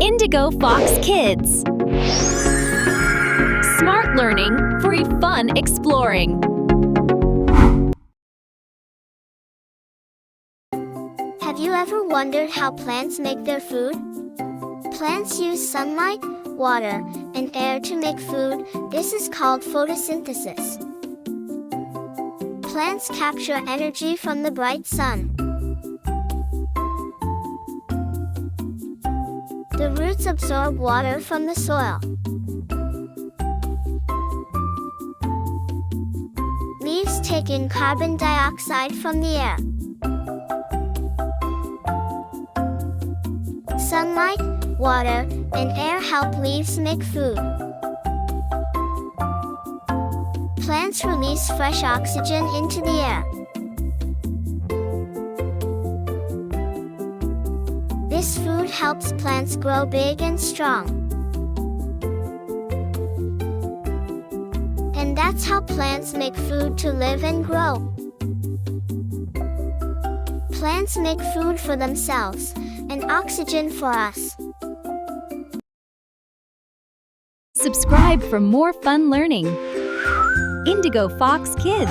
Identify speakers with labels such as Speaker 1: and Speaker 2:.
Speaker 1: Indigo Fox Kids. Smart learning for a fun exploring.
Speaker 2: Have you ever wondered how plants make their food? Plants use sunlight, water, and air to make food. This is called photosynthesis. Plants capture energy from the bright sun. The roots absorb water from the soil. Leaves take in carbon dioxide from the air. Sunlight, water, and air help leaves make food. Plants release fresh oxygen into the air. This food helps plants grow big and strong. And that's how plants make food to live and grow. Plants make food for themselves and oxygen for us.
Speaker 1: Subscribe for more fun learning. Indigo Fox Kids.